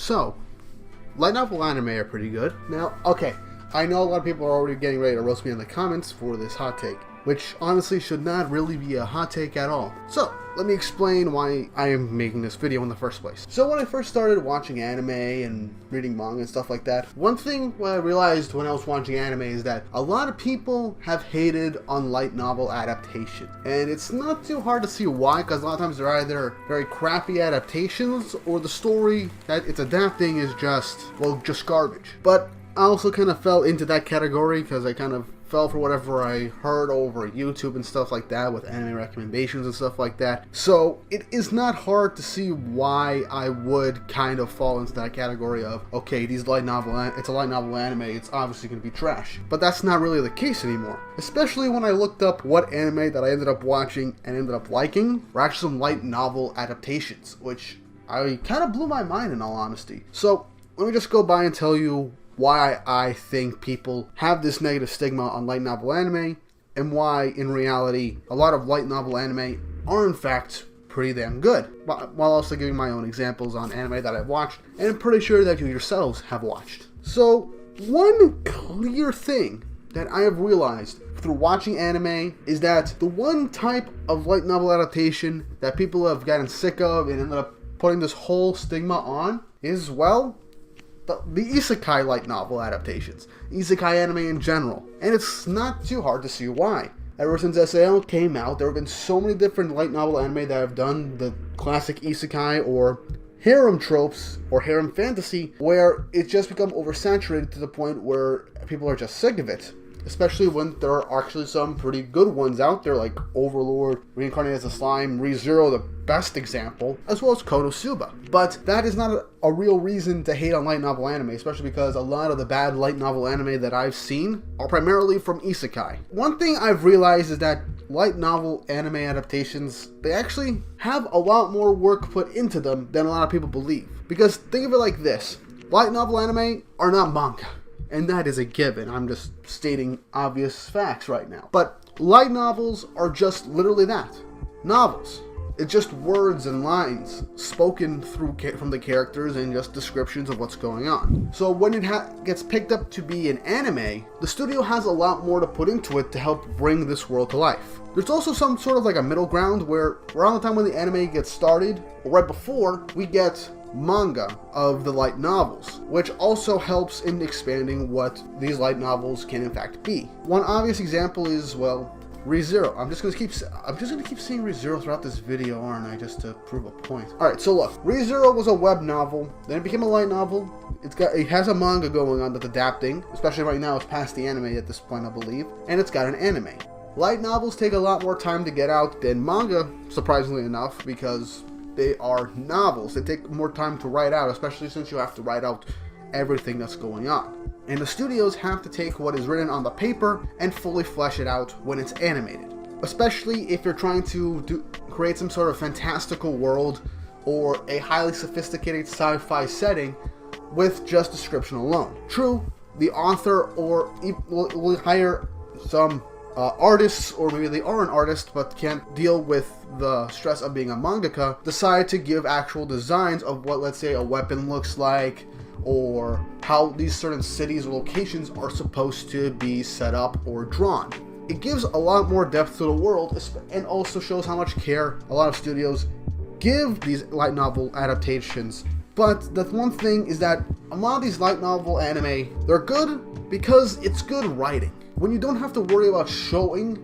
So, light novel anime are pretty good. Now, okay, I know a lot of people are already getting ready to roast me in the comments for this hot take, which honestly should not really be a hot take at all. So, let me explain why I am making this video in the first place. So when I first started watching anime and reading manga and stuff like that, one thing I realized when I was watching anime is that a lot of people have hated on light novel adaptation. And it's not too hard to see why, because a lot of times they're either very crappy adaptations or the story that it's adapting is just, well, just garbage. But I also kind of fell into that category because I kind of fell for whatever I heard over YouTube and stuff like that with anime recommendations and stuff like that. So it is not hard to see why I would kind of fall into that category of, okay, it's a light novel anime, it's obviously going to be trash. But that's not really the case anymore. Especially when I looked up what anime that I ended up watching and ended up liking were actually some light novel adaptations, which I kind of blew my mind in all honesty. So let me just go by and tell you why I think people have this negative stigma on light novel anime, and why, in reality, a lot of light novel anime are in fact pretty damn good, while also giving my own examples on anime that I've watched, and I'm pretty sure that you yourselves have watched. So, one clear thing that I have realized through watching anime is that the one type of light novel adaptation that people have gotten sick of and ended up putting this whole stigma on is, well, the isekai light novel adaptations, isekai anime in general. And it's not too hard to see why. Ever since SAO came out, there have been so many different light novel anime that have done the classic isekai or harem tropes or harem fantasy, where it's just become oversaturated to the point where people are just sick of it. Especially when there are actually some pretty good ones out there, like Overlord, Reincarnated as a Slime, ReZero, the best example, as well as Konosuba. But that is not a real reason to hate on light novel anime, especially because a lot of the bad light novel anime that I've seen are primarily from isekai. One thing I've realized is that light novel anime adaptations, they actually have a lot more work put into them than a lot of people believe. Because think of it like this, light novel anime are not manga. And that is a given. I'm just stating obvious facts right now. But light novels are just literally that. Novels. It's just words and lines spoken from the characters and just descriptions of what's going on. So when it gets picked up to be an anime, the studio has a lot more to put into it to help bring this world to life. There's also some sort of like a middle ground where around the time when the anime gets started, or right before, we get manga of the light novels, which also helps in expanding what these light novels can in fact be. One obvious example is, well, ReZero. I'm just gonna keep saying ReZero throughout this video, aren't I, just to prove a point. Alright, so look, ReZero was a web novel, then it became a light novel. It has a manga going on that's adapting, especially right now it's past the anime at this point, I believe, and it's got an anime. Light novels take a lot more time to get out than manga, surprisingly enough, because they are novels. They take more time to write out, especially since you have to write out everything that's going on. And the studios have to take what is written on the paper and fully flesh it out when it's animated. Especially if you're trying to create some sort of fantastical world or a highly sophisticated sci-fi setting with just description alone. True, the author will hire some artists, or maybe they are an artist but can't deal with the stress of being a mangaka, decide to give actual designs of what, let's say, a weapon looks like, or how these certain cities or locations are supposed to be set up or drawn. It gives a lot more depth to the world, and also shows how much care a lot of studios give these light novel adaptations. But the one thing is that a lot of these light novel anime, they're good because it's good writing. When you don't have to worry about showing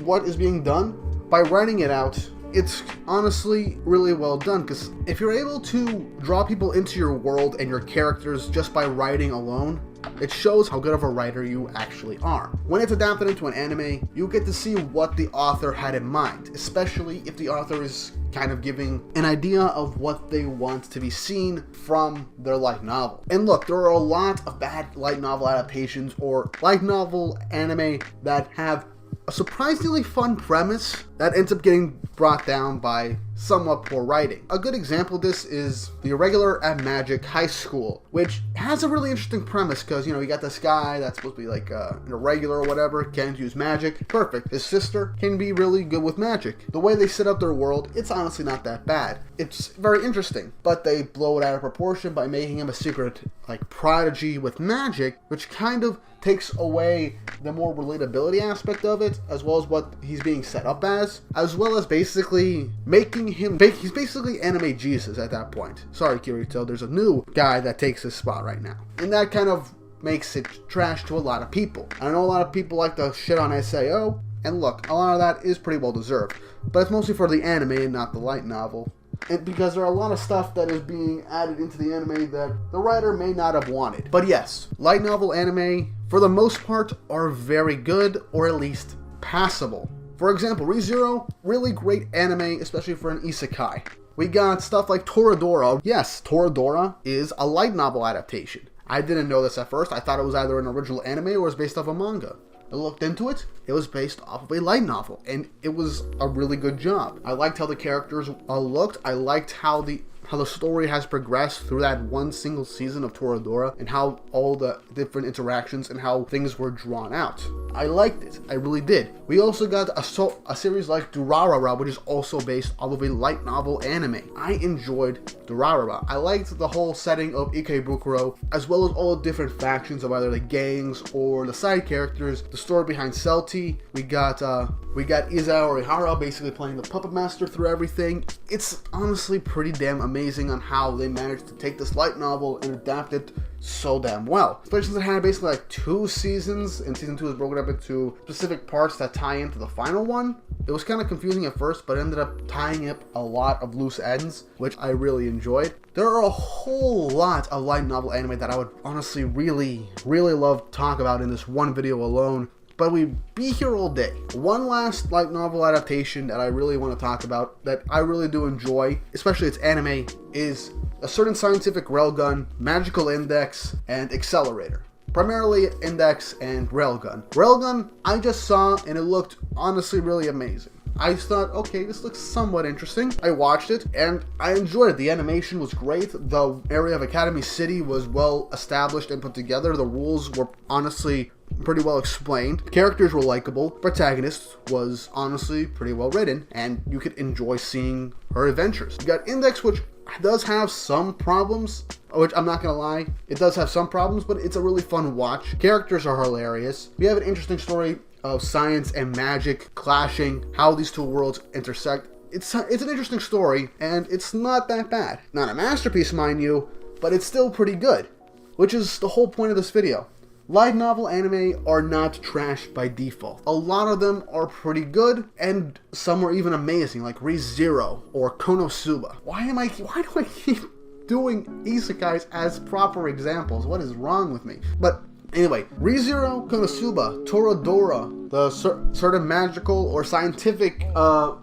what is being done, by writing it out, it's honestly really well done, because if you're able to draw people into your world and your characters just by writing alone, it shows how good of a writer you actually are. When it's adapted into an anime, you get to see what the author had in mind, especially if the author is kind of giving an idea of what they want to be seen from their light novel. And look, there are a lot of bad light novel adaptations or light novel anime that have a surprisingly fun premise that ends up getting brought down by somewhat poor writing. A good example of this is the Irregular at Magic High School, which has a really interesting premise because, you got this guy that's supposed to be like an irregular or whatever, can't use magic. Perfect. His sister can be really good with magic. The way they set up their world, it's honestly not that bad. It's very interesting, but they blow it out of proportion by making him a secret, like, prodigy with magic, which kind of takes away the more relatability aspect of it, as well as what he's being set up as well as basically making him he's basically anime Jesus at that point. Sorry, Kirito, there's a new guy that takes his spot right now, and that kind of makes it trash to a lot of people. I know a lot of people like to shit on SAO, and look, a lot of that is pretty well deserved, but it's mostly for the anime and not the light novel. And because there are a lot of stuff that is being added into the anime that the writer may not have wanted. But yes, light novel anime, for the most part, are very good, or at least passable. For example, ReZero, really great anime, especially for an isekai. We got stuff like Toradora. Yes, Toradora is a light novel adaptation. I didn't know this at first. I thought it was either an original anime or was based off a manga. I looked into it. It was based off of a light novel, and it was a really good job. I liked how the characters looked. I liked how the story has progressed through that one single season of Toradora, and how all the different interactions and how things were drawn out. I liked it. I really did. We also got a series like Durarara, which is also based off of a light novel anime. I enjoyed Durarara. I liked the whole setting of Ikebukuro, as well as all the different factions of either the gangs or the side characters, the story behind Celti. We got Izao Orihara basically playing the puppet master through everything. It's honestly pretty damn amazing on how they managed to take this light novel and adapt it so damn well. Especially since it had basically like 2 seasons, and season 2 is broken up into specific parts that tie into the final one. It was kind of confusing at first, but ended up tying up a lot of loose ends, which I really enjoyed. There are a whole lot of light novel anime that I would honestly really love to talk about in this one video alone, but we'd be here all day. One last light novel adaptation that I really want to talk about, that I really do enjoy, especially its anime, is a certain scientific Railgun, Magical Index, and Accelerator. Primarily Index and Railgun. Railgun, I just saw, and it looked honestly really amazing. I just thought, okay, this looks somewhat interesting. I watched it, and I enjoyed it. The animation was great. The area of Academy City was well established and put together. The rules were honestly pretty well explained. Characters were likable. Protagonist was honestly pretty well written, and you could enjoy seeing her adventures. You got Index, which does have some problems, which I'm not gonna lie, it does have some problems, but it's a really fun watch. Characters are hilarious. We have an interesting story of science and magic clashing, how these two worlds intersect. It's an interesting story, and it's not that bad. Not a masterpiece, mind you, but it's still pretty good, which is the whole point of this video. Light novel anime are not trash by default. A lot of them are pretty good, and some are even amazing, like ReZero or Konosuba. Why do I keep doing isekais as proper examples? What is wrong with me? But anyway, ReZero, Konosuba, Toradora, the certain magical or scientific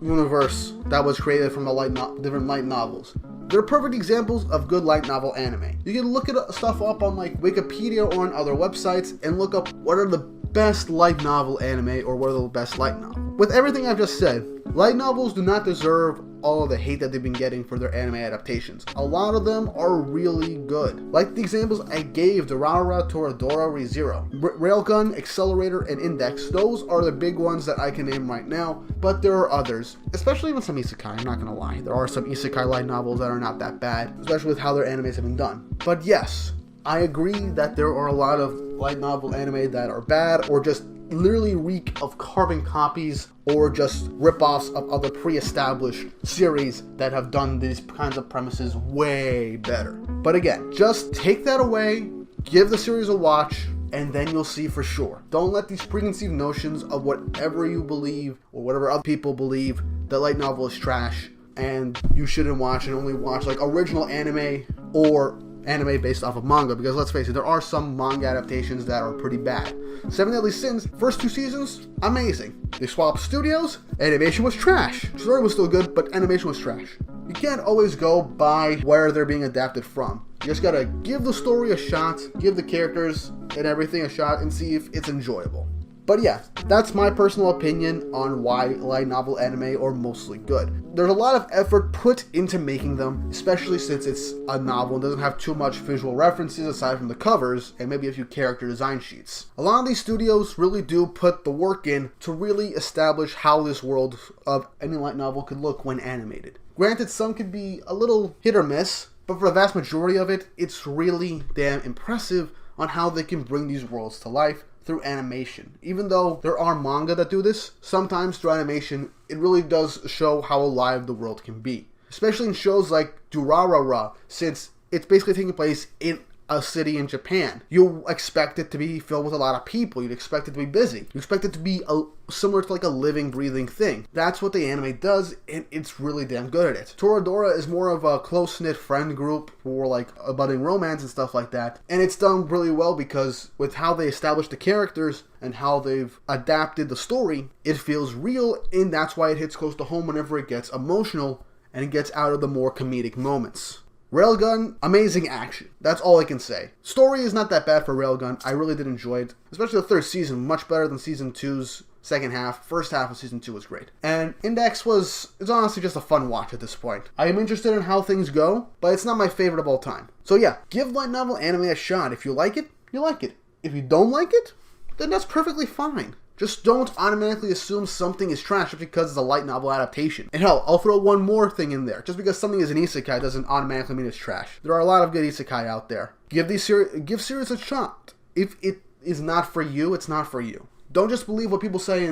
universe that was created from the different light novels. They're perfect examples of good light novel anime. You can look at stuff up on like Wikipedia or on other websites and look up what are the best light novel anime or what are the best light novels. With everything I've just said, light novels do not deserve all of the hate that they've been getting for their anime adaptations. A lot of them are really good. Like the examples I gave, Durarara, Toradora, ReZero, Railgun, Accelerator, and Index, those are the big ones that I can name right now, but there are others, especially with some isekai, I'm not gonna lie. There are some isekai light novels that are not that bad, especially with how their animes have been done. But yes, I agree that there are a lot of light novel anime that are bad or just literally reek of carbon copies or just rip-offs of other pre-established series that have done these kinds of premises way better. But again, just take that away, give the series a watch, and then you'll see for sure. Don't let these preconceived notions of whatever you believe or whatever other people believe that light novel is trash and you shouldn't watch and only watch like original anime or anime based off of manga, because let's face it, there are some manga adaptations that are pretty bad. Seven Deadly Sins, first 2 seasons, amazing. They swapped studios, animation was trash. Story was still good, but animation was trash. You can't always go by where they're being adapted from. You just gotta give the story a shot, give the characters and everything a shot, and see if it's enjoyable. But yeah, that's my personal opinion on why light novel anime are mostly good. There's a lot of effort put into making them, especially since it's a novel and doesn't have too much visual references aside from the covers and maybe a few character design sheets. A lot of these studios really do put the work in to really establish how this world of any light novel could look when animated. Granted, some could be a little hit or miss, but for the vast majority of it, it's really damn impressive on how they can bring these worlds to life through animation. Even though there are manga that do this, sometimes through animation, it really does show how alive the world can be. Especially in shows like Durarara, since it's basically taking place in a city in Japan. You expect it to be filled with a lot of people. You'd expect it to be busy. You expect it to be similar to like a living, breathing thing. That's what the anime does, and it's really damn good at it. Toradora is more of a close-knit friend group for like a budding romance and stuff like that, and it's done really well because with how they establish the characters and how they've adapted the story, it feels real, and that's why it hits close to home whenever it gets emotional and it gets out of the more comedic moments. Railgun, amazing action. That's all I can say. Story is not that bad for Railgun. I really did enjoy it. Especially the third season, much better than season 2's second half. First half of season 2 was great. And Index it's honestly just a fun watch at this point. I am interested in how things go, but it's not my favorite of all time. So yeah, give light novel anime a shot. If you like it, you like it. If you don't like it, then that's perfectly fine. Just don't automatically assume something is trash just because it's a light novel adaptation. And hell, I'll throw one more thing in there. Just because something is an isekai doesn't automatically mean it's trash. There are a lot of good isekai out there. Give series a shot. If it is not for you, it's not for you. Don't just believe what people say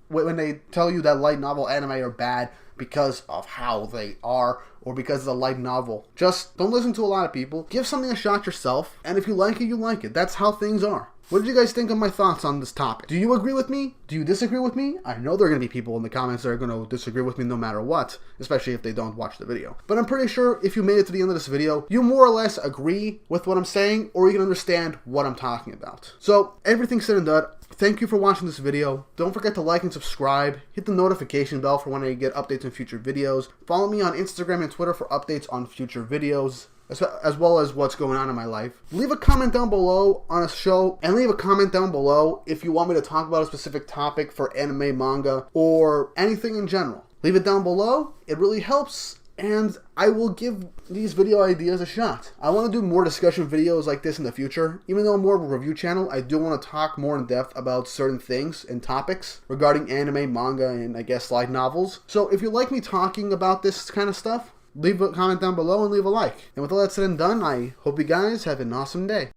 when they tell you that light novel anime are bad because of how they are or because it's a light novel. Just don't listen to a lot of people. Give something a shot yourself, and if you like it, you like it. That's how things are. What did you guys think of my thoughts on this topic? Do you agree with me? Do you disagree with me? I know there are going to be people in the comments that are going to disagree with me no matter what, especially if they don't watch the video. But I'm pretty sure if you made it to the end of this video, you more or less agree with what I'm saying, or you can understand what I'm talking about. So, everything said and done, thank you for watching this video. Don't forget to like and subscribe. Hit the notification bell for when I get updates on future videos. Follow me on Instagram and Twitter for updates on future videos, as well as what's going on in my life. Leave a comment down below on a show, and leave a comment down below if you want me to talk about a specific topic for anime, manga, or anything in general. Leave it down below. It really helps, and I will give these video ideas a shot. I want to do more discussion videos like this in the future. Even though I'm more of a review channel, I do want to talk more in depth about certain things and topics regarding anime, manga, and I guess light novels. So if you like me talking about this kind of stuff, leave a comment down below and leave a like. And with all that said and done, I hope you guys have an awesome day.